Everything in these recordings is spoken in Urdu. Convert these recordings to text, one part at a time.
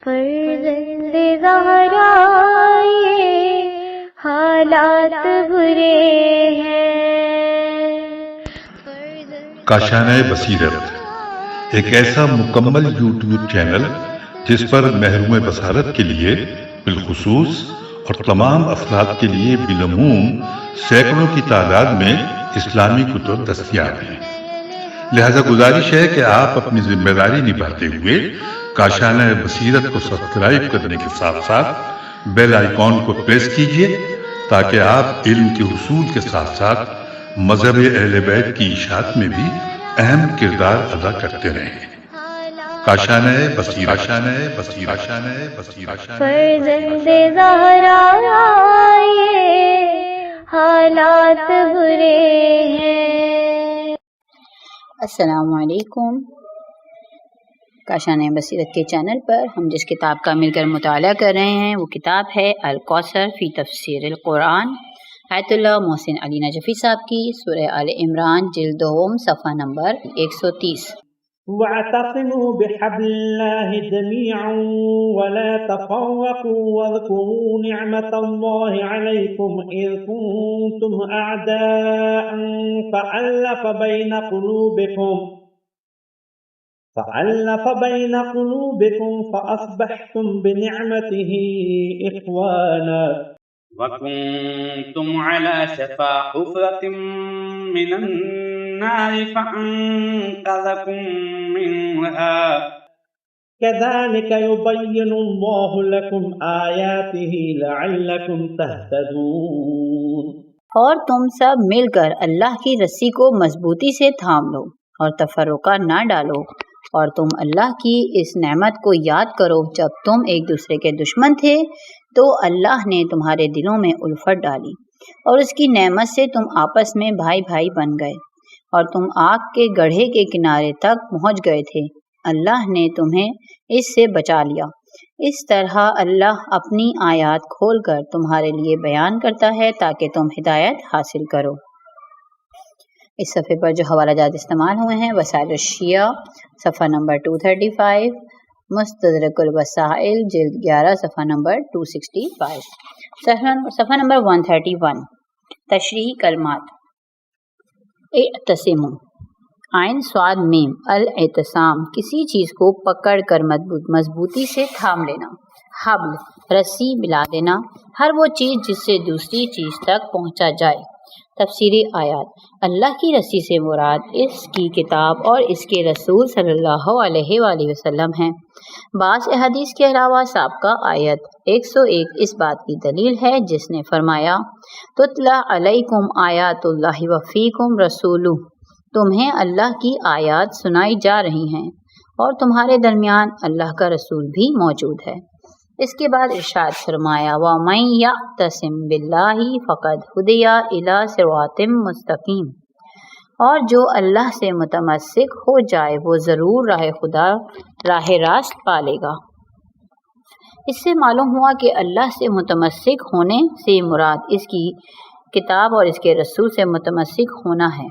فرزند زہرا یہ حالات برے ہیں۔ کاشانہ بصیرت ایک ایسا مکمل یوٹیوب چینل جس پر محروم بصارت کے لیے بالخصوص اور تمام افراد کے لیے بالعموم سینکڑوں کی تعداد میں اسلامی کتب دستیاب ہیں۔ لہذا گزارش ہے کہ آپ اپنی ذمہ داری نبھاتے ہوئے کاشانہ بصیرت کو سبسکرائب کرنے کے ساتھ ساتھ بیل آئیکن کو پریس کیجیے تاکہ آپ علم کے حصول کے ساتھ ساتھ مذہب اہل بیت کی اشاعت میں بھی اہم کردار ادا کرتے رہیں۔ کاشانہ بصیرت۔ فرزند زہرا یہ حالات برے ہیں۔ السلام علیکم۔ کاشانہ بصیرت کے چینل پر ہم جس کتاب کا مل کر مطالعہ کر رہے ہیں وہ کتاب ہے الکوثر فی تفسیر القرآن، آیت اللہ محسن علی نجفی صاحب کی، سورہ آل عمران جلد دوم صفحہ نمبر 130۔ واعتصموا بحبل الله جميعا ولا تفرقوا واذكروا نعمة الله عليكم إذ كنتم أعداء فألف بين قلوبكم فأصبحتم بنعمته إخوانا وكنتم على شفا حفرة من النار فأنقذكم منها كذلك يبين الله لكم آياته لعلكم تهتدون۔ اور تم سب مل کر اللہ کی رسی کو مضبوطی سے تھام لو اور تفرقہ نہ ڈالو، اور تم اللہ کی اس نعمت کو یاد کرو جب تم ایک دوسرے کے دشمن تھے تو اللہ نے تمہارے دلوں میں الفت ڈالی اور اس کی نعمت سے تم آپس میں بھائی بھائی بن گئے اور تم آگ کے گڑھے کے کنارے تک پہنچ گئے تھے۔ اللہ نے تمہیں اس سے بچا لیا۔ اس طرح اللہ اپنی آیات کھول کر تمہارے لیے بیان کرتا ہے تاکہ تم ہدایت حاصل کرو۔ اس صفحے پر جو حوالہ جات استعمال ہوئے ہیں وسائل الشیعہ صفحہ نمبر 235، مستدرک الوسائل جلد 11 صفحہ نمبر 265، صفحہ نمبر 131۔ تشریح کلمات۔ اعتصموا، عین صاد میم، الاعتصام، کسی چیز کو پکڑ کر مضبوطی سے تھام لینا۔ حبل، رسی ملا دینا، ہر وہ چیز جس سے دوسری چیز تک پہنچا جائے۔ تفسیری آیات۔ اللہ کی رسی سے مراد اس کی کتاب اور اس کے رسول صلی اللہ علیہ وآلہ وسلم ہیں۔ بعض احادیث کے علاوہ سابقہ آیت 101 اس بات کی دلیل ہے جس نے فرمایا تتلی علیکم آیات اللہ وفیکم رسولہ، تمہیں اللہ کی آیات سنائی جا رہی ہیں اور تمہارے درمیان اللہ کا رسول بھی موجود ہے۔ اس کے بعد ارشاد فرمایا وَمَن يَعْتَصِم بِاللَّهِ فَقَدْ هُدِیَ إِلَىٰ صِرَاطٍ مُسْتَقِیمٍ، اور جو اللہ سے متمسک ہو جائے وہ ضرور راہ راست پالے گا۔ اس سے معلوم ہوا کہ اللہ سے متمسک ہونے سے مراد اس کی کتاب اور اس کے رسول سے متمسک ہونا ہے۔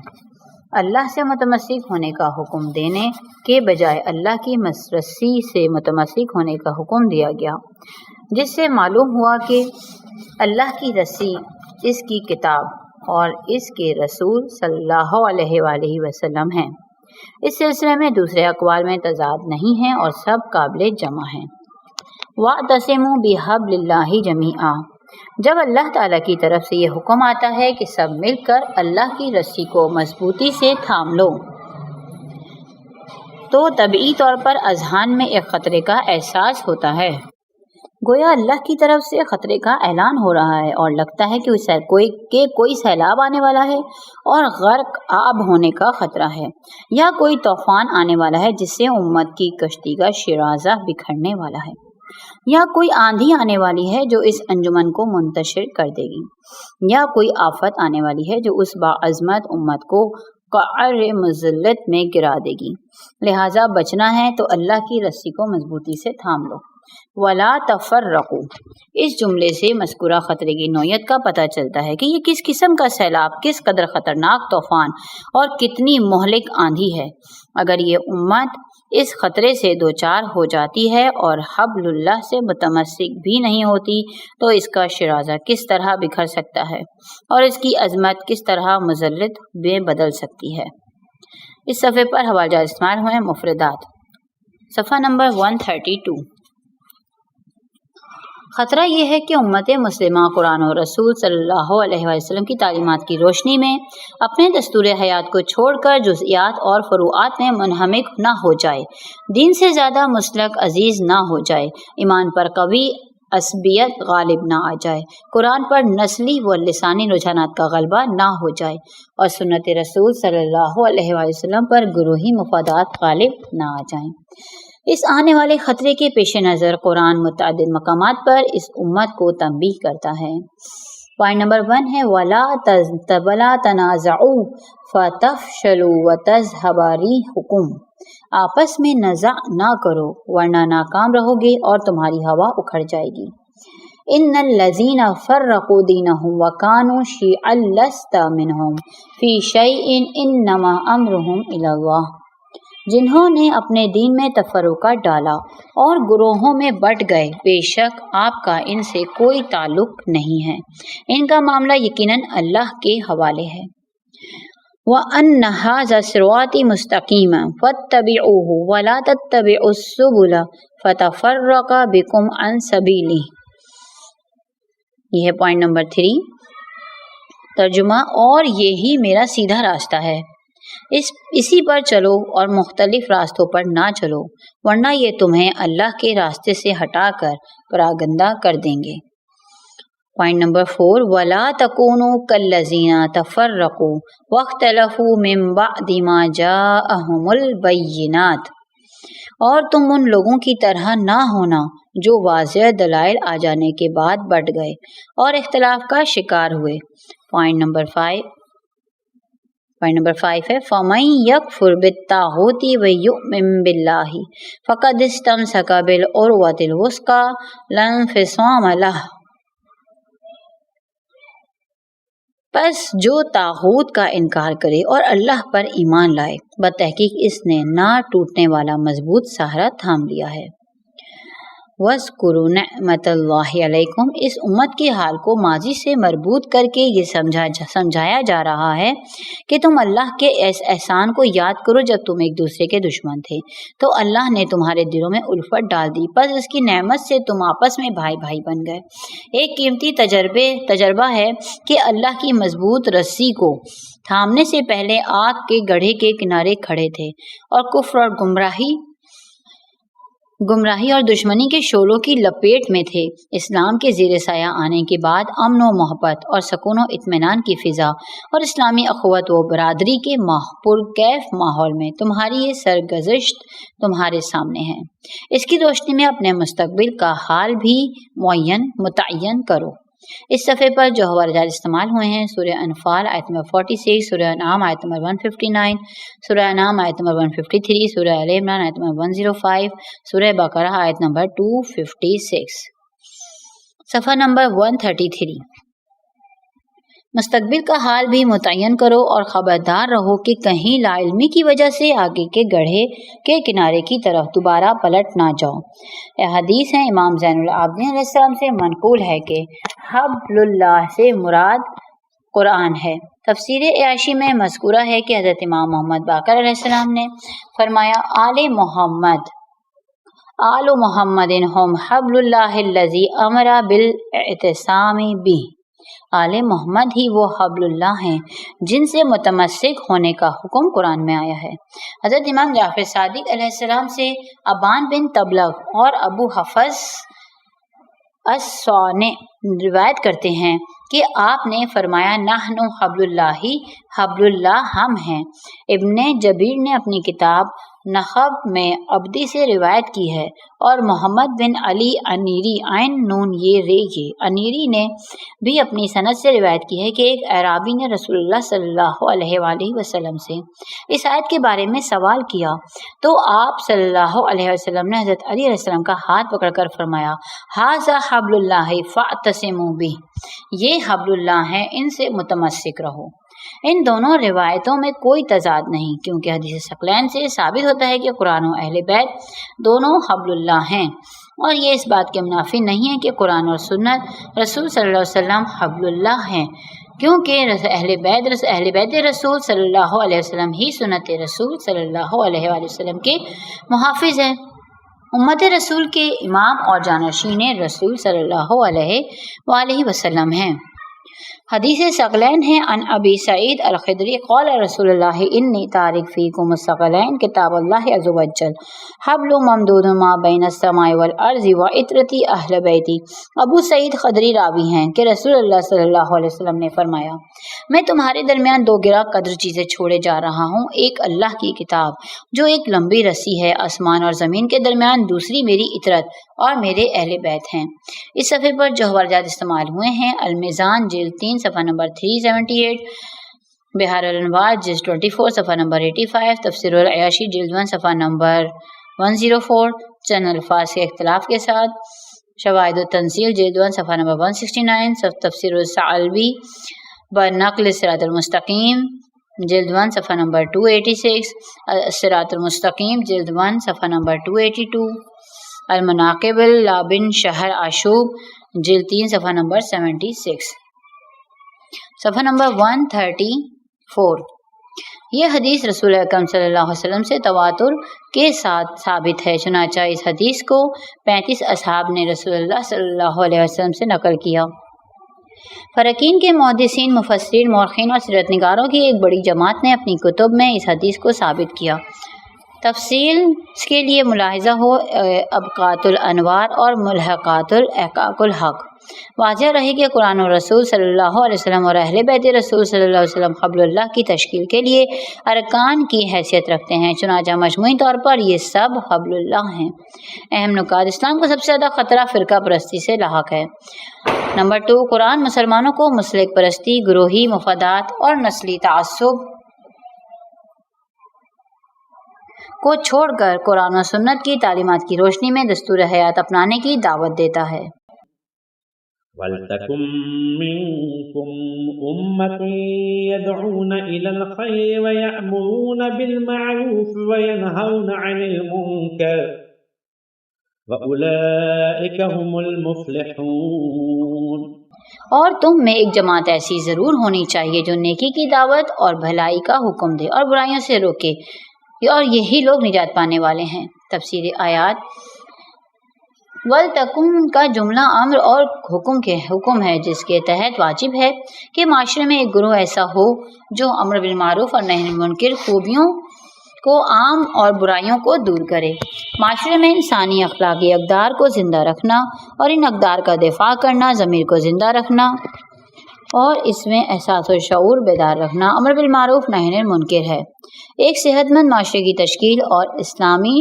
اللہ سے متمسک ہونے کا حکم دینے کے بجائے اللہ کی رسی سے متمسک ہونے کا حکم دیا گیا، جس سے معلوم ہوا کہ اللہ کی رسی اس کی کتاب اور اس کے رسول صلی اللہ علیہ وآلہ وسلم ہیں۔ اس سلسلے میں دوسرے اقوال میں تضاد نہیں ہے اور سب قابل جمع ہیں۔ وَاعْتَصِمُوا بِحَبْلِ اللَّهِ جَمِيعًا، جب اللہ تعالیٰ کی طرف سے یہ حکم آتا ہے کہ سب مل کر اللہ کی رسی کو مضبوطی سے تھام لو تو طبعی طور پر اذہان میں ایک خطرے کا احساس ہوتا ہے، گویا اللہ کی طرف سے خطرے کا اعلان ہو رہا ہے اور لگتا ہے کہ کوئی سیلاب آنے والا ہے اور غرق آب ہونے کا خطرہ ہے، یا کوئی طوفان آنے والا ہے جس سے امت کی کشتی کا شیرازہ بکھرنے والا ہے، یا کوئی آندھی آنے والی ہے جو اس انجمن کو منتشر کر دے گی، یا کوئی آفت آنے والی ہے جو اس باعظمت امت کو قعر مذلت میں گرا دے گی۔ لہٰذا بچنا ہے تو اللہ کی رسی کو مضبوطی سے تھام لو۔ ولا تفرقوا، اس جملے سے مذکورہ خطرے کی نوعیت کا پتہ چلتا ہے کہ یہ کس قسم کا سیلاب، کس قدر خطرناک طوفان اور کتنی مہلک آندھی ہے۔ اگر یہ امت اس خطرے سے دوچار ہو جاتی ہے اور حبل اللہ سے متمسک بھی نہیں ہوتی تو اس کا شرازہ کس طرح بکھر سکتا ہے اور اس کی عظمت کس طرح مذلت میں بدل سکتی ہے۔ اس صفحے پر حوالہ جات استعمال ہوئے ہیں۔ مفردات، صفحہ نمبر 132۔ خطرہ یہ ہے کہ امت مسلمہ قرآن و رسول صلی اللہ علیہ وسلم کی تعلیمات کی روشنی میں اپنے دستور حیات کو چھوڑ کر جزئیات اور فروعات میں منہمک نہ ہو جائے، دین سے زیادہ مسلک عزیز نہ ہو جائے، ایمان پر قوی عصبیت غالب نہ آ جائے، قرآن پر نسلی و لسانی رجحانات کا غلبہ نہ ہو جائے اور سنت رسول صلی اللہ علیہ وسلم پر گروہی مفادات غالب نہ آ جائیں۔ اس آنے والے خطرے کے پیش نظر قرآن متعدد مقامات پر اس امت کو تنبیہ کرتا ہے۔ پوائنٹ نمبر 1 ہے وَلَا تَنَازَعُوا فَتَفْشَلُوا وَتَذْهَبَ رِيحُكُمْ، آپس میں نزاع نہ کرو ورنہ ناکام رہو گے اور تمہاری ہوا اکھڑ جائے گی۔ إِنَّ الَّذِينَ فَرَّقُوا دِينَهُمْ وَكَانُوا شِيَعًا لَسْتَ مِنْهُمْ فِي شَيْءٍ إِنَّمَا أَمْرُهُمْ إِلَى اللَّهِ، جنہوں نے اپنے دین میں تفرقہ ڈالا اور گروہوں میں بٹ گئے، بے شک آپ کا ان سے کوئی تعلق نہیں ہے، ان کا معاملہ یقیناً اللہ کے حوالے ہے۔ وَأَنَّ هَذَا صِرَاطِي مُسْتَقِيمًا فَاتَّبِعُوهُ وَلَا تَتَّبِعُوا السُّبُلَ فَتَفَرَّقَ بِكُمْ عَنْ سَبِيلِهِ۔ یہ ہے پوائنٹ نمبر 3۔ ترجمہ، اور یہی میرا سیدھا راستہ ہے، اسی پر چلو اور مختلف راستوں پر نہ چلو ورنہ یہ تمہیں اللہ کے راستے سے ہٹا کر پراگندہ کر دیں گے۔ پوائنٹ نمبر 4 وَلَا تَكُونُوا كَالَّذِينَ تَفَرَّقُوا وَاخْتَلَفُوا مِن بَعْدِ مَا جَاءَهُمُ الْبَيِّنَاتُ، اور تم ان لوگوں کی طرح نہ ہونا جو واضح دلائل آ جانے کے بعد بٹ گئے اور اختلاف کا شکار ہوئے۔ پوائنٹ نمبر 5 ہے فَمَن يَكْفُرْ بِالطَّاغُوتِ وَيُؤْمِن بِاللَّهِ فَقَدِ اسْتَمْسَكَ بِالْعُرْوَةِ الْوُثْقَىٰ لَا انفِصَامَ لَهَا، پس جو طاغوت کا انکار کرے اور اللہ پر ایمان لائے، بتحقیق اس نے نہ ٹوٹنے والا مضبوط سہارا تھام لیا ہے۔ وَاذْكُرُوا نِعْمَتَ اللَّهِ عَلَيْكُمْ، اس امت کے حال کو ماضی سے مربوط کر کے یہ سمجھایا جا رہا ہے کہ تم اللہ کے اس احسان کو یاد کرو جب تم ایک دوسرے کے دشمن تھے تو اللہ نے تمہارے دلوں میں الفت ڈال دی، پس اس کی نعمت سے تم آپس میں بھائی بھائی بن گئے۔ ایک قیمتی تجربہ ہے کہ اللہ کی مضبوط رسی کو تھامنے سے پہلے آگ کے گڑھے کے کنارے کھڑے تھے اور کفر اور گمراہی اور دشمنی کے شعلوں کی لپیٹ میں تھے۔ اسلام کے زیر سایہ آنے کے بعد امن و محبت اور سکون و اطمینان کی فضا اور اسلامی اخوت و برادری کے پرکیف ماحول میں تمہاری یہ سرگزشت تمہارے سامنے ہے۔ اس کی روشنی میں اپنے مستقبل کا حال بھی متعین کرو۔ اس صفحے پر جو حوالہ جات استعمال ہوئے ہیں سورہ انفال آیت نمبر 46، سورہ انعام آیت نمبر 159، سورہ انعام آیت نمبر 153، سورہ آل عمران آیت نمبر 105، سورہ بقرہ آیت نمبر 256۔ صفحہ نمبر 133۔ مستقبل کا حال بھی متعین کرو اور خبردار رہو کہ کہیں لا علمی کی وجہ سے آگے کے گڑھے کے کنارے کی طرف دوبارہ پلٹ نہ جاؤ۔ یہ حدیث ہے امام زین العابدین علیہ السلام سے منقول ہے کہ حبل اللہ سے مراد قرآن ہے۔ تفسیر عیاشی میں مذکورہ ہے کہ حضرت امام محمد باقر علیہ السلام نے فرمایا آل محمد ہم حبل اللہ الذی امر بالاعتصام بہ، آل محمد ہی وہ حبل اللہ ہیں جن سے متمسک ہونے کا حکم قرآن میں آیا ہے۔ حضرت امام جعفر صادق علیہ السلام سے ابان بن تبلغ اور ابو حفص الصانع روایت کرتے ہیں کہ آپ نے فرمایا نحن حبل اللہ ہم ہیں۔ ابن جبیر نے اپنی کتاب نخب میں عبدی سے روایت کی ہے اور محمد بن علی انیری عین نون یہ انیری نے بھی اپنی سند سے روایت کی ہے کہ ایک اعرابی نے رسول اللہ صلی اللہ علیہ وآلہ وسلم سے اس آیت کے بارے میں سوال کیا تو آپ صلی اللہ علیہ وسلم نے حضرت علی علیہ السلام کا ہاتھ پکڑ کر فرمایا ھذا حبل اللہ فاعتصموا بہ، یہ حبل اللہ ہیں ان سے متمسک رہو۔ ان دونوں روایتوں میں کوئی تضاد نہیں، کیونکہ حدیث ثقلین سے ثابت ہوتا ہے کہ قرآن و اہل بیت دونوں حبل اللہ ہیں، اور یہ اس بات کے منافی نہیں ہے کہ قرآن اور سنت رسول صلی اللہ علیہ وسلم حبل اللہ ہیں، کیونکہ اہل بیت رسول صلی اللہ علیہ وسلم ہی سنت رسول صلی اللہ علیہ وآلہ وسلم کے محافظ ہیں، امت رسول کے امام اور جانشین رسول صلی اللہ علیہ وآلہ وسلم ہیں۔ حدیث ثقلین ہے عن ابی سعید الخدری قال رسول اللہ انی تارک فیکم الثقلین کتاب اللہ عز وجل حبل ممدود ما بین السماء والارض وعطرتی اہل بیتی۔ ابو سعید خدری راوی ہیں کہ رسول اللہ صلی اللہ علیہ وسلم نے فرمایا، میں تمہارے درمیان دو گرا قدر چیزیں چھوڑے جا رہا ہوں، ایک اللہ کی کتاب جو ایک لمبی رسی ہے آسمان اور زمین کے درمیان، دوسری میری عطرت اور میرے اہل بیت ہیں۔ اس صفحے پر جو حوالجات استعمال ہوئے ہیں، المیزان جلد 3 صفحہ نمبر 378، بحار الانوار جلد 24 صفحہ نمبر 85، تفسیر العیاشی جلد 1 صفحہ نمبر 104، چند الفاظ کے اختلاف کے ساتھ، شواہد التنزیل جلد 1 صفحہ نمبر 169، تفسیر الثعلبی بنقل صراط المستقیم جلد 1 صفحہ نمبر 286، صراط المستقیم جلد 1 صفحہ نمبر 282، المناقب لابن شہر آشوب جلد 3 صفحہ نمبر 76، صفحہ نمبر 134۔ یہ حدیث رسول اکرم صلی اللہ علیہ وسلم سے تواتر کے ساتھ ثابت ہے، چنانچہ اس حدیث کو 35 اصحاب نے رسول اللہ صلی اللہ علیہ وسلم سے نقل کیا۔ فرقین کے محدثین، مفسرین، مورخین اور سیرت نگاروں کی ایک بڑی جماعت نے اپنی کتب میں اس حدیث کو ثابت کیا۔ تفصیل اس کے لیے ملاحظہ ہو ابقات الانوار اور ملحقات الاحقاق الحق۔ واضح رہے کہ قرآن و رسول صلی اللہ علیہ وسلم اور اہل بیت رسول صلی اللہ علیہ وسلم حبل اللہ کی تشکیل کے لیے ارکان کی حیثیت رکھتے ہیں، چنانچہ مجموعی طور پر یہ سب حبل اللہ ہیں۔ اہم نکات: اسلام کو سب سے زیادہ خطرہ فرقہ پرستی سے لاحق ہے۔ نمبر 2، قرآن مسلمانوں کو مسلک پرستی، گروہی مفادات اور نسلی تعصب کو چھوڑ کر قرآن و سنت کی تعلیمات کی روشنی میں دستور حیات اپنانے کی دعوت دیتا ہے۔ وَلْتَكُن مِّنكُمْ أُمَّةٌ يَدْعُونَ إِلَى الْخَيْرِ وَيَأْمُرُونَ بِالْمَعْرُوفِ وَيَنْهَوْنَ عَنِ الْمُنكَرِ وَأُولَئِكَ هُمُ الْمُفْلِحُونَ۔ اور تم میں ایک جماعت ایسی ضرور ہونی چاہیے جو نیکی کی دعوت اور بھلائی کا حکم دے اور برائیوں سے روکے، اور یہی لوگ نجات پانے والے ہیں۔ تفسیر آیات: وَلْتَكُن کا جملہ امر اور حکم ہے، جس کے تحت واجب ہے کہ معاشرے میں ایک گروہ ایسا ہو جو امر بالمعروف اور نہی عن المنکر، خوبیوں کو عام اور برائیوں کو دور کرے۔ معاشرے میں انسانی اخلاقی اقدار کو زندہ رکھنا اور ان اقدار کا دفاع کرنا، ضمیر کو زندہ رکھنا اور اس میں احساس و شعور بیدار رکھنا امر بالمعروف نہی عن المنکر ہے۔ ایک صحت مند معاشرے کی تشکیل اور اسلامی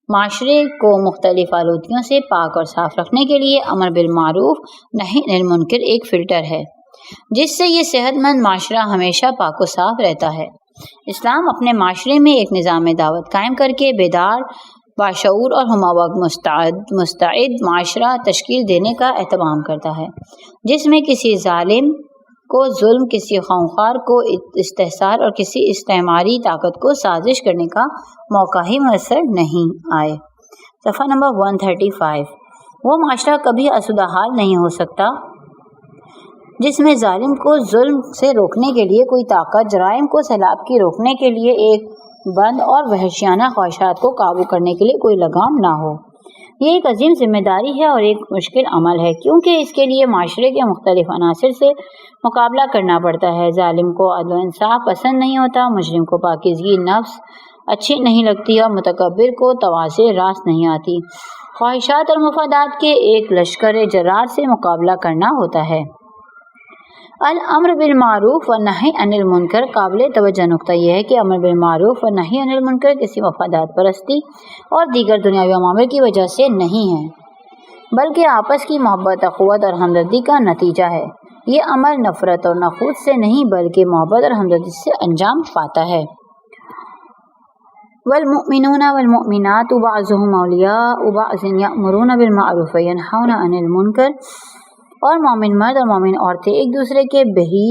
معاشرے کو مختلف آلودگیوں سے پاک اور صاف رکھنے کے لیے امر بالمعروف نہی عن المنکر ایک فلٹر ہے، جس سے یہ صحت مند معاشرہ ہمیشہ پاک و صاف رہتا ہے۔ اسلام اپنے معاشرے میں ایک نظام دعوت قائم کر کے بیدار، باشعور اور ہمہ وقت مستعد معاشرہ تشکیل دینے کا اہتمام کرتا ہے، جس میں کسی ظالم کو ظلم، کسی خونخوار کو استحصال اور کسی استعماری طاقت کو سازش کرنے کا موقع ہی میسر نہیں آئے۔ صفحہ نمبر 135۔ وہ معاشرہ کبھی آسودہ حال نہیں ہو سکتا جس میں ظالم کو ظلم سے روکنے کے لیے کوئی طاقت، جرائم کو سیلاب کی روکنے کے لیے ایک بند اور وحشیانہ خواہشات کو قابو کرنے کے لیے کوئی لگام نہ ہو۔ یہ ایک عظیم ذمہ داری ہے اور ایک مشکل عمل ہے، کیونکہ اس کے لیے معاشرے کے مختلف عناصر سے مقابلہ کرنا پڑتا ہے۔ ظالم کو عدل و انصاف پسند نہیں ہوتا، مجرم کو پاکیزگی نفس اچھی نہیں لگتی اور متکبر کو تواضع راست نہیں آتی۔ خواہشات اور مفادات کے ایک لشکر جرار سے مقابلہ کرنا ہوتا ہے۔ الامر بالمعروف و نہی عن المنکر۔ قابل توجہ نقطہ یہ ہے کہ امر بالمعروف و نہی عن المنکر کسی مفادات پرستی اور دیگر دنیاوی عوامل کی وجہ سے نہیں ہے، بلکہ آپس کی محبت، اخوت اور ہمدردی کا نتیجہ ہے۔ یہ عمل نفرت اور نفوذ سے نہیں بلکہ محبت اور ہمدردی سے انجام پاتا ہے۔ والمؤمنون والمؤمنات بعضهم اولیاء بعض یأمرون بالمعروف وینہون عن المنکر۔ اور مومن مرد اور مومن عورتیں ایک دوسرے کے بہی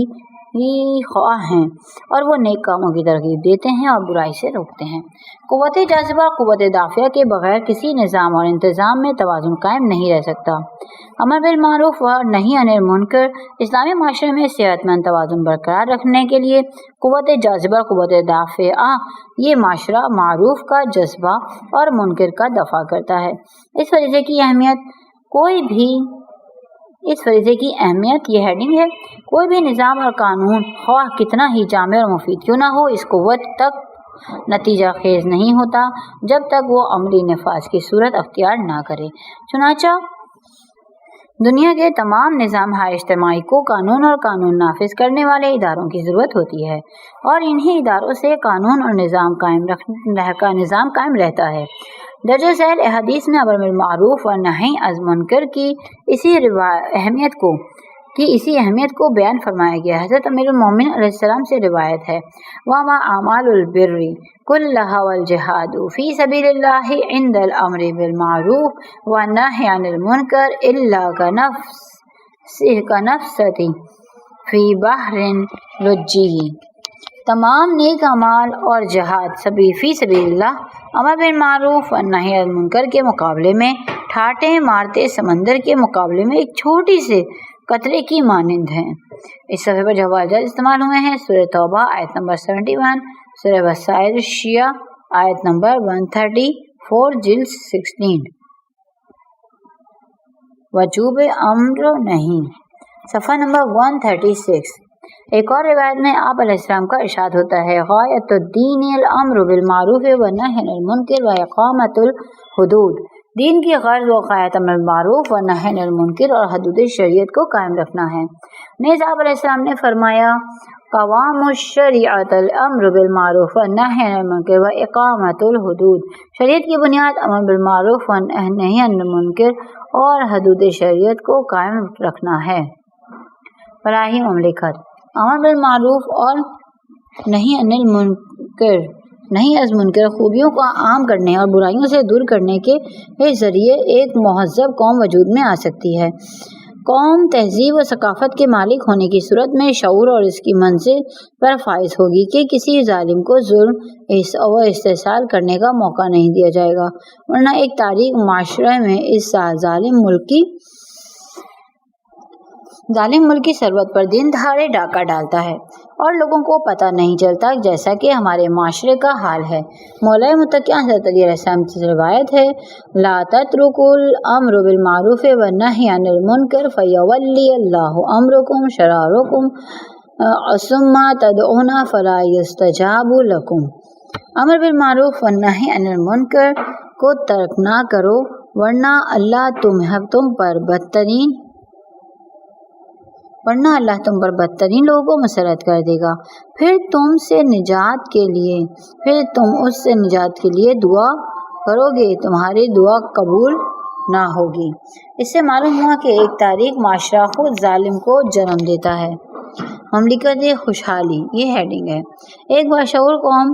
خواہ ہیں اور وہ نیک کاموں کی ترغیب دیتے ہیں اور برائی سے روکتے ہیں۔ قوت جاذبہ قوت دافعہ کے بغیر کسی نظام اور انتظام میں توازن قائم نہیں رہ سکتا۔ امر بالمعروف و نہی عن المنکر اسلامی معاشرے میں صحت مند توازن برقرار رکھنے کے لیے قوت جاذبہ قوت دافعہ یہ معاشرہ معروف کا جذبہ اور منکر کا دفع کرتا ہے۔ اس فریضے کی اہمیت یہ ہیڈنگ ہے، کوئی بھی نظام اور قانون خواہ کتنا ہی جامع اور مفید کیوں نہ ہو اس قوت تک نتیجہ خیز نہیں ہوتا جب تک وہ عملی نفاذ کی صورت اختیار نہ کرے۔ چنانچہ دنیا کے تمام نظام ہائے اجتماعی کو قانون اور قانون نافذ کرنے والے اداروں کی ضرورت ہوتی ہے اور انہی اداروں سے قانون اور نظام قائم رہتا ہے۔ درج ذیل احادیث میں امر بالمعروف و نہی عن منکر کی اسی اہمیت کو بیان فرمایا گیا۔ حضرت امیر المومنین علیہ السلام سے روایت ہے، وَمَا أَعْمَالُ الْبِرِّ كُلَّهَا وَالْجِهَادُ فِي سَبِيلِ اللَّهِ عِنْدَ الْأَمْرِ بِالْمَعْرُوفِ وَالنَّهْيِ عَنِ الْمُنكَرِ إِلَّا كَنَفْسَةٍ فِي بَحْرٍ لُجِّيٍّ۔ تمام نیک اعمال اور جہاد فی سبیل اللہ امر بالمعروف اور نہی عن المنکر کے مقابلے میں ٹھاٹے مارتے سمندر کے مقابلے میں ایک چھوٹی سے قطرے کی مانند ہیں۔ اس صفحے پر جو حوالے استعمال ہوئے ہیں سورہ توبہ آیت نمبر 71، سورہ وسائل الشیعہ آیت نمبر 134 جلد 16، وجوب امر نہیں صفحہ نمبر 136۔ ایک اور روایت میں آپ علیہ السلام کا ارشاد ہوتا ہے، غایت الدین الامر بالمعروف والنہی عن المنکر واقامۃ الحدود۔ دین کی غرض و غایت امر بالمعروف و نہی عن المنکر اور حدود شریعت کو قائم رکھنا ہے۔ نیز آپ علیہ السلام نے فرمایا، قوام الشریعۃ الامر بالمعروف والنہی عن المنکر واقامۃ الحدود۔ شریعت کی بنیاد امر بالمعروف و نہی عن المنکر اور حدود شریعت کو قائم رکھنا ہے۔ براہ مملکت امر بالمعروف اور نہی عن المنکر خوبیوں کو عام کرنے اور برائیوں سے دور کرنے کے ذریعے ایک مہذب قوم وجود میں آ سکتی ہے۔ قوم تہذیب و ثقافت کے مالک ہونے کی صورت میں شعور اور اس کی منزل پر فائز ہوگی کہ کسی ظالم کو ظلم و استحصال کرنے کا موقع نہیں دیا جائے گا، ورنہ ایک تاریخ معاشرے میں اس ظالم ملکی ثروت پر دن دہاڑے ڈاکہ ڈالتا ہے اور لوگوں کو پتہ نہیں چلتا، جیسا کہ ہمارے معاشرے کا حال ہے۔ مولا متقی حضرت علی علیہ السلام سے روایت ہے، لا تترکوا الامر بالمعروف والنہی عن المنکر فیولی اللہ امرکم شرارکم ثم تدعون فلا یستجاب لکم۔ امر بالمعروف والنہی عن المنکر کو ترک نہ کرو ورنہ اللہ تم پر بدترین لوگوں کو مسلط کر دے گا، پھر تم اس سے نجات کے لیے دعا کرو گے، تمہاری دعا قبول نہ ہوگی۔ اس سے معلوم ہوا کہ ایک تاریخ معاشرہ خود ظالم کو جنم دیتا ہے۔ مملکت خوشحالی یہ ہیڈنگ ہے۔ ایک باشعور قوم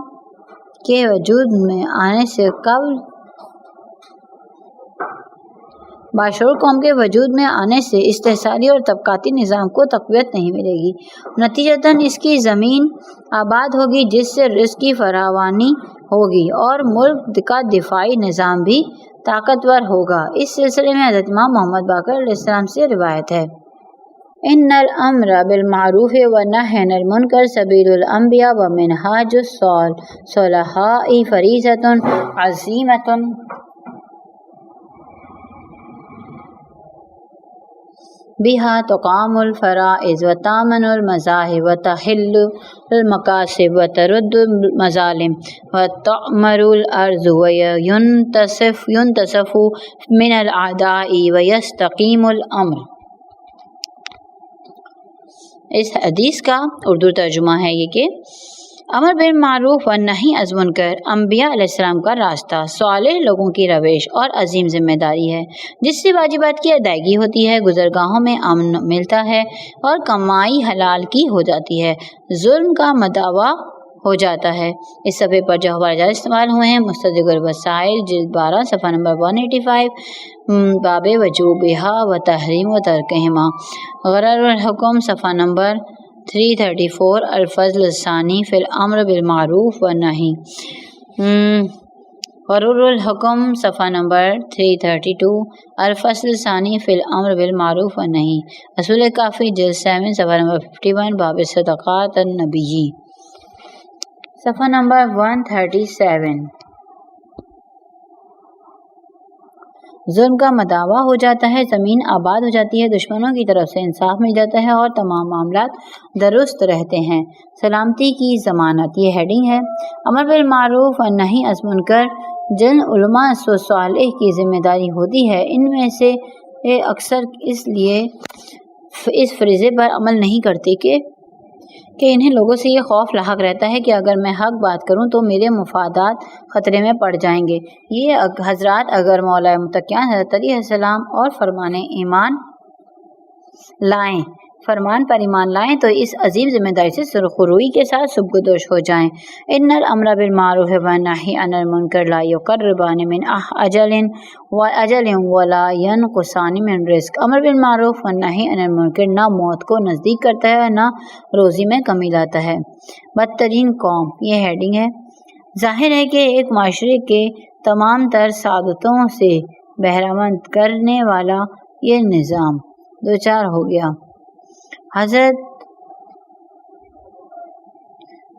کے وجود میں آنے سے استحصالی اور طبقاتی نظام کو تقویت نہیں ملے گی، نتیجتاً اس کی زمین آباد ہوگی جس سے رزق کی فراوانی ہوگی اور ملک کا دفاعی نظام بھی طاقتور ہوگا۔ اس سلسلے میں حضرت امام محمد باقر علیہ السلام سے روایت ہے، ان الامر بالمعروف والنہی عن المنکر سبیل الانبیاء ومنہاج الصلحاء فریضۃ عظیمۃ بها تقام الفرائض وتامن المذاهب وتحل المكاسب وترد المظالم وتعمر الأرض وينتصف من الأعداء ويستقيم الأمر۔ اس حدیث کا اردو ترجمہ ہے یہ کہ امر بالمعروف و نہی عن المنکر انبیاء علیہ السلام کا راستہ، صالح لوگوں کی روش اور عظیم ذمہ داری ہے جس سے واجبات کی ادائیگی ہوتی ہے، گزرگاہوں میں امن ملتا ہے اور کمائی حلال کی ہو جاتی ہے، ظلم کا مداوع ہو جاتا ہے۔ اس صفحے پر جو حوالے جات استعمال ہوئے ہیں مستدرک الوسائل جلد 12 صفحہ نمبر 185، باب وجوبها و تحریم و ترکہما، غرر الحکم صفحہ نمبر 334 الفصل الثانی فی الامر بالمعروف والنہی، غرور الحکم صفحہ نمبر 332 الفصل الثانی فی الامر بالمعروف والنہی، اصول کافی جلد 7 صفحہ نمبر 51 باب صدقات النبی، صفحہ نمبر 137۔ ظلم کا مداوع ہو جاتا ہے، زمین آباد ہو جاتی ہے، دشمنوں کی طرف سے انصاف مل جاتا ہے اور تمام معاملات درست رہتے ہیں۔ سلامتی کی ضمانت، یہ ہیڈنگ ہے۔ امر بالمعروف اور نہی عن منکر جن علماء صالح کی ذمہ داری ہوتی ہے، ان میں سے اکثر اس لیے اس فریضے پر عمل نہیں کرتے کہ انہیں لوگوں سے یہ خوف لاحق رہتا ہے کہ اگر میں حق بات کروں تو میرے مفادات خطرے میں پڑ جائیں گے۔ یہ حضرات اگر مولا متقیان حضرت علیہ السلام اور فرمان پر ایمان لائیں تو اس عظیم ذمہ داری سے سرخروئی کے ساتھ سبکدوش ہو جائیں۔ ان الامر بالمعروف والنہی عن المنکر لا یقربان من اجل ولا ینقصان من رزق، امر بالمعروف والنہی عن المنکر نہ موت کو نزدیک کرتا ہے نہ روزی میں کمی لاتا ہے۔ بدترین قوم، یہ ہیڈنگ ہے۔ ظاہر ہے کہ ایک معاشرے کے تمام تر سعادتوں سے بہرمند کرنے والا یہ نظام دوچار ہو گیا۔ حضرت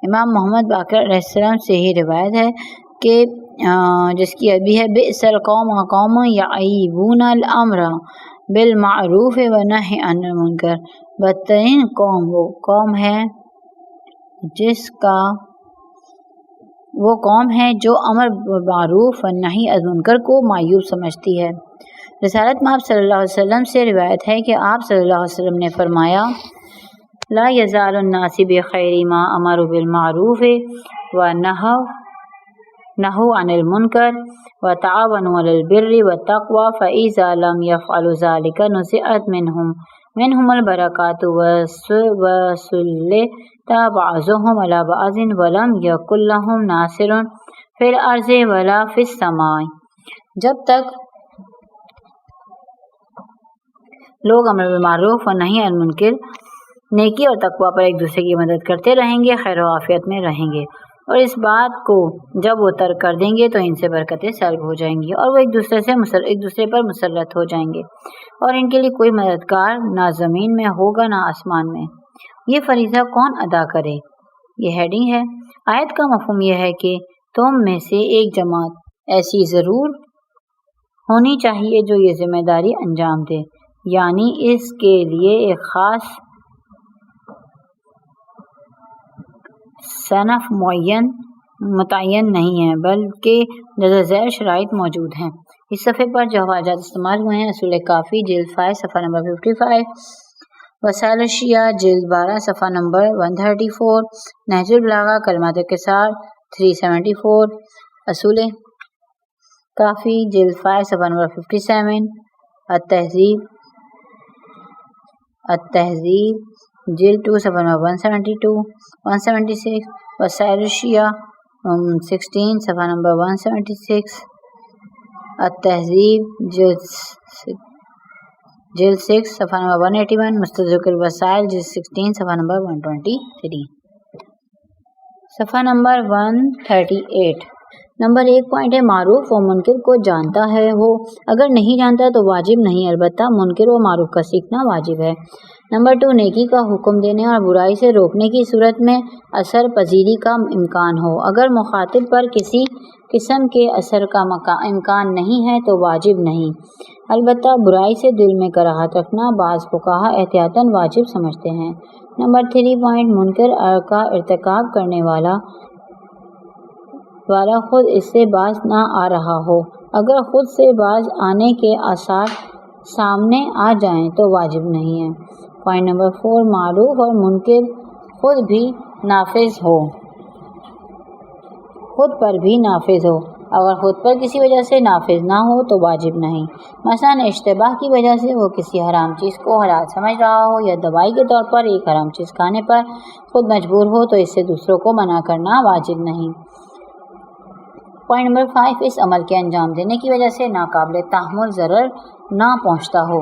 امام محمد باقر علیہ السلام سے ہی روایت ہے کہ جس کی ابھی ہے بئس القوم قوم یعیبون الامر بالمعروف ونہی عن المنکر، بدترین قوم وہ قوم ہے وہ قوم ہے جو امر بالمعروف و نہی عن المنکر کو معیوب سمجھتی ہے۔ رسالت میں آپ صلی اللہ علیہ وسلم سے روایت ہے کہ آپ صلی اللہ علیہ وسلم نے فرمایا لا یزال الناس بخیر ما امروا بالمعروف ونہوا عن المنکر وتعاونوا علی البر والتقوی فاذا لم يفعلوا ذلك نزعت منهم البرکات وسلط بعضهم على بعض ولم یکن لهم ناصر فی الارض ولا فی السماء۔ جب تک لوگ امر بالمعروف اور نہی عن المنکر، نیکی اور تقوی پر ایک دوسرے کی مدد کرتے رہیں گے، خیر و عافیت میں رہیں گے، اور اس بات کو جب وہ ترک کر دیں گے تو ان سے برکتیں سلب ہو جائیں گی اور وہ ایک دوسرے پر مسلط ہو جائیں گے، اور ان کے لیے کوئی مددگار نہ زمین میں ہوگا نہ آسمان میں۔ یہ فریضہ کون ادا کرے؟ یہ ہیڈنگ ہے۔ آیت کا مفہوم یہ ہے کہ تم میں سے ایک جماعت ایسی ضرور ہونی چاہیے جو یہ ذمہ داری انجام دے، یعنی اس کے لیے ایک خاص صنف متعین نہیں ہے بلکہ جزا ذیل شرائط موجود ہیں۔ اس صفحے پر جو حوالات استعمال ہوئے ہیں: اصول کافی جلد 5 صفحہ نمبر 55، وسائل الشیعہ جلد 12 صفحہ نمبر 134، نہج البلاغہ کلمات قصار 374، اصول کافی جلد 5 صفحہ نمبر 57، التہذیب جلد 2 صفحہ نمبر 172 176، وسائل الشیعہ 16 صفحہ نمبر 176، التہذیب جلد 6 صفحہ نمبر 181، مستدرک الوسائل جلد 16 صفحہ نمبر 123، صفحہ نمبر 138۔ نمبر 1 پوائنٹ ہے معروف و منکر کو جانتا ہے وہ، اگر نہیں جانتا تو واجب نہیں، البتہ منکر و معروف کا سیکھنا واجب ہے۔ نمبر 2 نیکی کا حکم دینے اور برائی سے روکنے کی صورت میں اثر پذیری کا امکان ہو، اگر مخاطب پر کسی قسم کے اثر کا امکان نہیں ہے تو واجب نہیں، البتہ برائی سے دل میں کراہت رکھنا بعض فقہا احتیاطاً واجب سمجھتے ہیں۔ نمبر 3 پوائنٹ منکر کا ارتکاب کرنے والا خود اس سے باز نہ آ رہا ہو، اگر خود سے باز آنے کے آثار سامنے آ جائیں تو واجب نہیں ہے۔ پوائنٹ نمبر 4 معروف اور منکر خود پر بھی نافذ ہو، اگر خود پر کسی وجہ سے نافذ نہ ہو تو واجب نہیں، مثلا اشتباہ کی وجہ سے وہ کسی حرام چیز کو حلال سمجھ رہا ہو یا دوائی کے طور پر ایک حرام چیز کھانے پر خود مجبور ہو تو اس سے دوسروں کو منع کرنا واجب نہیں۔ پوائنٹ نمبر 5 اس عمل کے انجام دینے کی وجہ سے ناقابل تحمل ضرر نہ پہنچتا ہو،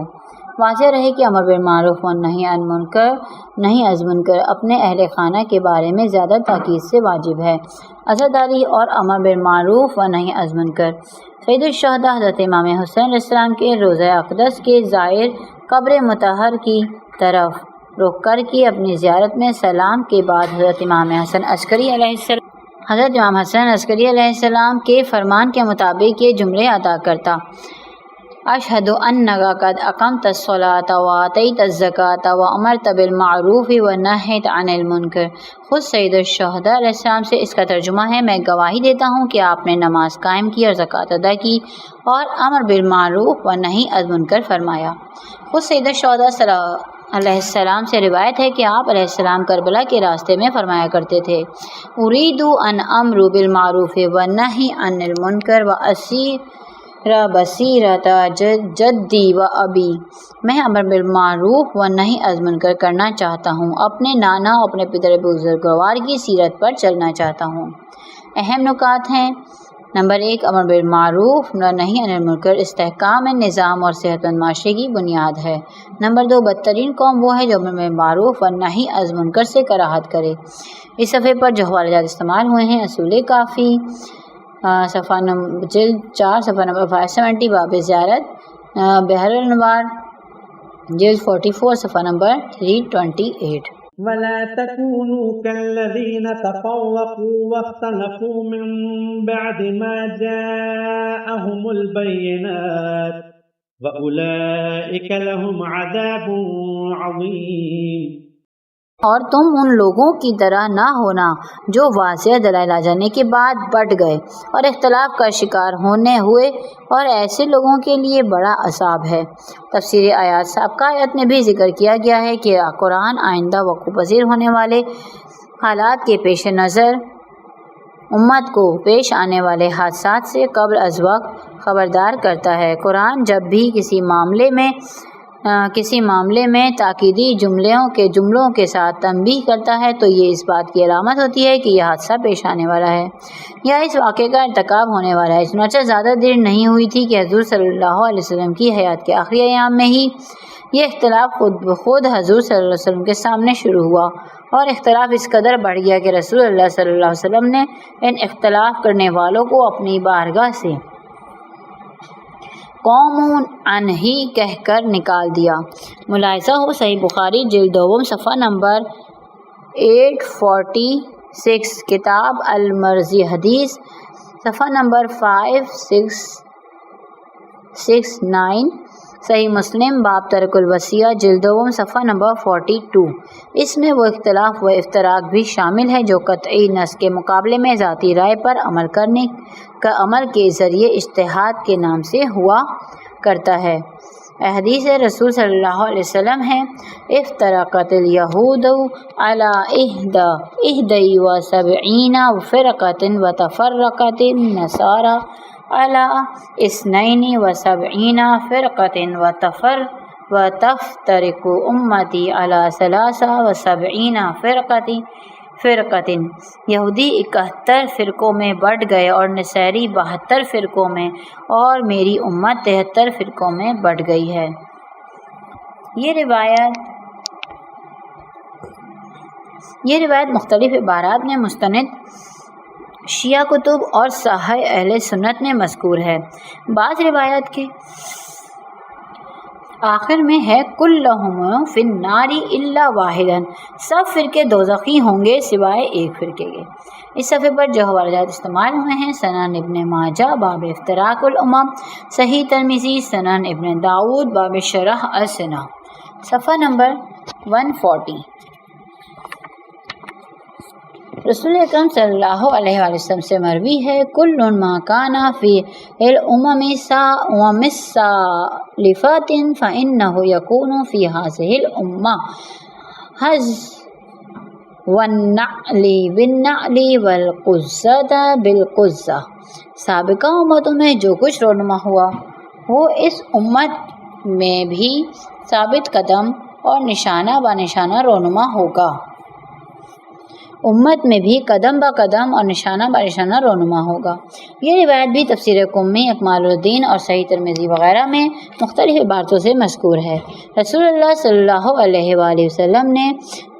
واضح رہے کہ امر بالمعروف و نہی عن منکر اپنے اہل خانہ کے بارے میں زیادہ تاکید سے واجب ہے۔ عزاداری اور امر بالمعروف و نہی عن منکر۔ سید الشہداء حضرت امام حسین علیہ السلام کے روضہ اقدس کے زائر قبر مطہر کی طرف رخ کر کے اپنی زیارت میں سلام کے بعد حضرت امام حسن عسکری علیہ السلام کے فرمان کے مطابق یہ جملے ادا کرتا: اشہد انک قد اقمت الصلاۃ وآتیت الزکاۃ وامرت بالمعروف ونہیت عن المنکر۔ خود سید الشہداء علیہ السلام سے اس کا ترجمہ ہے: میں گواہی دیتا ہوں کہ آپ نے نماز قائم کی اور زکوٰۃ ادا کی اور امر بالمعروف و نہی عن منکر فرمایا۔ خود سید الشہداء علیہ السلام سے روایت ہے کہ آپ علیہ السلام کربلا کے راستے میں فرمایا کرتے تھے: اريد ان امر بالمعروف ونہی عن المنکر واسیر بصیرۃ جدی و ابی۔ میں امر بالمعروف و نہی عن منکر کرنا چاہتا ہوں، اپنے نانا اور اپنے پدر بزرگوار کی سیرت پر چلنا چاہتا ہوں۔ اہم نکات ہیں: نمبر 1، امر بالمعروف و نہی عن المنکر استحکام نظام اور صحت مند معاشرے کی بنیاد ہے۔ نمبر 2، بدترین قوم وہ ہے جو امر بالمعروف و نہی عن منکر سے کراہت کرے۔ اس صفحے پر جو حوالے جات استعمال ہوئے ہیں: اصول کافی، صفحہ جلد 4 صفحہ نمبر 570، باب زیارت، بحر الانوار، جلد 44 صفحہ نمبر 328۔ ولا تكونوا كالذين تفرقوا واختلفوا من بعد ما جاءهم البينات وأولئك لهم عذاب عظيم۔ اور تم ان لوگوں کی طرح نہ ہونا جو واضح دلائل آ جانے کے بعد بٹ گئے اور اختلاف کا شکار ہوئے، اور ایسے لوگوں کے لیے بڑا عذاب ہے۔ تفسیر آیات۔ سابقہ آیت میں بھی ذکر کیا گیا ہے کہ قرآن آئندہ وقوع پذیر ہونے والے حالات کے پیش نظر امت کو پیش آنے والے حادثات سے قبل از وقت خبردار کرتا ہے۔ قرآن جب بھی کسی معاملے میں تاکیدی جملوں کے ساتھ تنبیہ کرتا ہے تو یہ اس بات کی علامت ہوتی ہے کہ یہ حادثہ پیش آنے والا ہے یا اس واقعے کا ارتکاب ہونے والا ہے۔ چنانچہ زیادہ دیر نہیں ہوئی تھی کہ حضور صلی اللہ علیہ وسلم کی حیات کے آخری ایام میں ہی یہ اختلاف خود بخود حضور صلی اللہ علیہ وسلم کے سامنے شروع ہوا، اور اختلاف اس قدر بڑھ گیا کہ رسول اللہ صلی اللہ علیہ وسلم نے ان اختلاف کرنے والوں کو اپنی بارگاہ سے قوم انہی کہہ کر نکال دیا۔ ملاحظہ ہو صحیح بخاری جلد 2 صفحہ نمبر 846، کتاب المرضی حدیث صفحہ نمبر 569، صحیح مسلم باب ترک الوصیہ جلد 2 صفحہ نمبر 42۔ اس میں وہ اختلاف و افتراق بھی شامل ہے جو قطعی نص کے مقابلے میں ذاتی رائے پر عمل کے ذریعے اجتہاد کے نام سے ہوا کرتا ہے۔ احادیث رسول صلی اللہ علیہ وسلم ہے: افترقت الیہود علی 71 فرقۃ وتفرقت النصارى على 72 فرقۃ وتفترق امتی علی 73 فرقۃ۔ یہودی 71 فرقوں میں بٹ گئے اور نصاری 72 فرقوں میں، اور میری امت 73 فرقوں میں بٹ گئی ہے۔ یہ روایت مختلف عبارات میں مستند شیعہ کتب اور صحیح اہل سنت میں مذکور ہے۔ بعض روایات کے آخر میں ہے: کلہم فی النار الا واحدا، سب فرقے دوزخی ہوں گے سوائے ایک فرقے کے۔ اس صفحے پر جو حوالہ جات استعمال ہوئے ہیں: سنن ابن ماجہ باب افتراق الامم، صحیح ترمذی، سنن ابن داؤد باب شرح السنہ، صفحہ نمبر 140۔ رسول اکرم صلی اللہ علیہ وآلہ وسلم سے مروی ہے: کل ما کان فی الامم السالفۃ فانہ یکون فی ہذہ الامہ والنعل بالنعل والقزۃ بالقزۃ۔ سابقہ امتوں میں جو کچھ رونما ہوا وہ اس امت میں بھی ثابت قدم اور نشانہ بہ نشانہ رونما ہوگا۔ امت میں بھی قدم با قدم اور نشانہ بہ نشانہ رونما ہوگا۔ یہ روایت بھی تفسیر قمی، اکمال الدین اور صحیح ترمذی وغیرہ میں مختلف عبارتوں سے مذکور ہے۔ رسول اللہ صلی اللہ علیہ وآلہ وسلم نے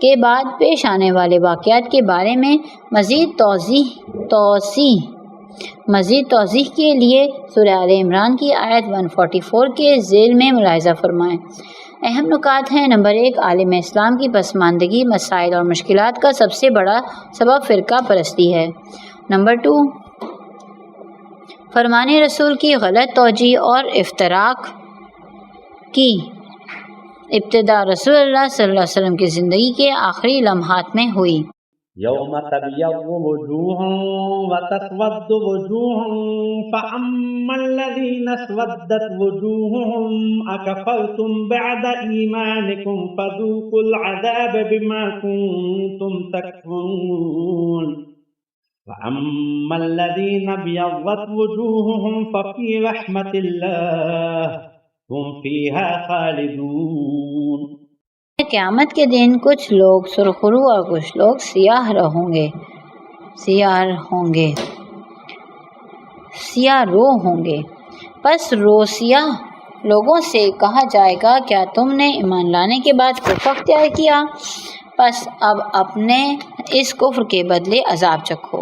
کے بعد پیش آنے والے واقعات کے بارے میں مزید توضیح کے لیے سورہ آل عمران کی آیت 144 کے ذیل میں ملاحظہ فرمائیں۔ اہم نکات ہیں: نمبر 1، عالم اسلام کی پسماندگی، مسائل اور مشکلات کا سب سے بڑا سبب فرقہ پرستی ہے۔ نمبر 2، فرمان رسول کی غلط توجیہ اور افتراق کی ابتدا رسول اللہ صلی اللہ علیہ وسلم کی زندگی کے آخری لمحات میں ہوئی۔ يوم تبيض وجوه وتسود وجوه فأما الذين اسودت وجوههم أكفرتم بعد إيمانكم فذوقوا العذاب بما كنتم تكفرون وأما الذين ابيضت وجوههم ففي رحمة الله هم فيها خالدون۔ قیامت کے دن کچھ لوگ سرخرو اور کچھ لوگ سیاہ رو ہوں گے۔ پس روسیاہ لوگوں سے کہا جائے گا، کیا تم نے ایمان لانے کے بعد کفر اختیار کیا؟ پس اب اپنے اس کفر کے بدلے عذاب چکھو۔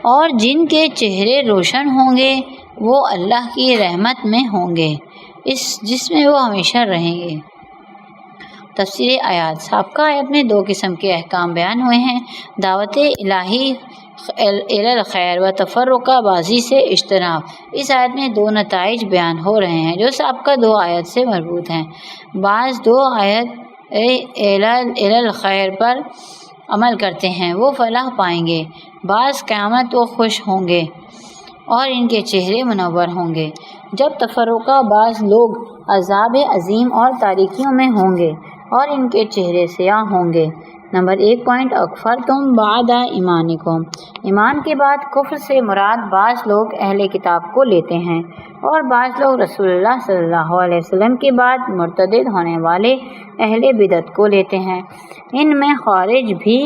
اور جن کے چہرے روشن ہوں گے وہ اللہ کی رحمت میں ہوں گے، جس میں وہ ہمیشہ رہیں گے۔ تفسیر آیات۔ سابقہ آیت میں 2 قسم کے احکام بیان ہوئے ہیں: دعوت الہی الی الخیر و تفرقہ بازی سے اجتناب۔ اس آیت میں 2 نتائج بیان ہو رہے ہیں جو سابقہ 2 آیت سے مربوط ہیں۔ بعض 2 آیت الی الخیر پر عمل کرتے ہیں، وہ فلاح پائیں گے۔ بعض قیامت وہ خوش ہوں گے اور ان کے چہرے منور ہوں گے، جب تفرقہ بعض لوگ عذاب عظیم اور تاریکیوں میں ہوں گے اور ان کے چہرے سیاہ ہوں گے۔ نمبر 1 پوائنٹ، اکفرتم بعد ایمانکم۔ ایمان کے بعد کفر سے مراد بعض لوگ اہل کتاب کو لیتے ہیں اور بعض لوگ رسول اللہ صلی اللہ علیہ وسلم کے بعد مرتد ہونے والے اہل بدعت کو لیتے ہیں۔ ان میں خوارج بھی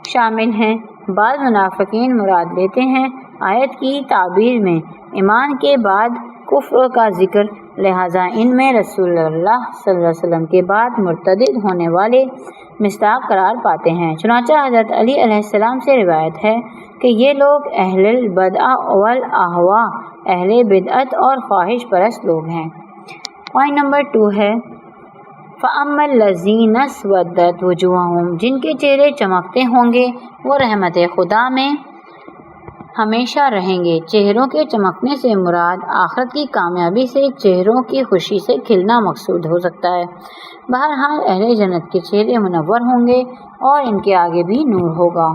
شامل ہیں۔ بعض منافقین مراد لیتے ہیں آیت کی تعبیر میں ایمان کے بعد کفر کا ذکر، لہٰذا ان میں رسول اللہ صلی اللہ علیہ وسلم کے بعد مرتد ہونے والے مصداق قرار پاتے ہیں۔ چنانچہ حضرت علی علیہ السلام سے روایت ہے کہ یہ لوگ اہل البدع والاہواء، اہل بدعت اور خواہش پرست لوگ ہیں۔ پوائنٹ نمبر 2 ہے فَأَمَّا الَّذِينَ اسْوَدَّتْ وُجُوهُهُمْ۔ جن کے چہرے چمکتے ہوں گے وہ رحمت خدا میں ہمیشہ رہیں گے۔ چہروں کے چمکنے سے مراد آخرت کی کامیابی سے چہروں کی خوشی سے کھلنا مقصود ہو سکتا ہے۔ بہرحال اہل جنت کے چہرے منور ہوں گے اور ان کے آگے بھی نور ہوگا۔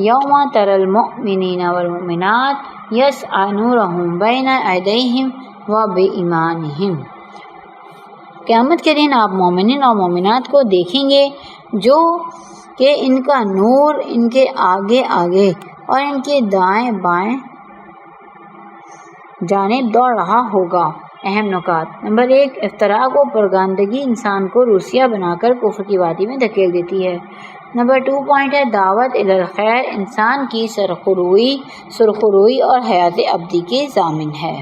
یوم تری المؤمنین والمؤمنات یسعی نورہم بین ایدیہم وبایمانہم۔ قیامت کے دن آپ مومنین اور مومنات کو دیکھیں گے جو کہ ان کا نور ان کے آگے آگے اور ان کے دائیں بائیں جانب دوڑ رہا ہوگا۔ اہم نکات: نمبر 1، افتراق و پروگانڈگی انسان کو روسیہ بنا کر کفر کی وادی میں دھکیل دیتی ہے۔ نمبر 2 پوائنٹ ہے دعوت الی الخیر انسان کی سرخروئی اور حیات ابدی کے ضامن ہے۔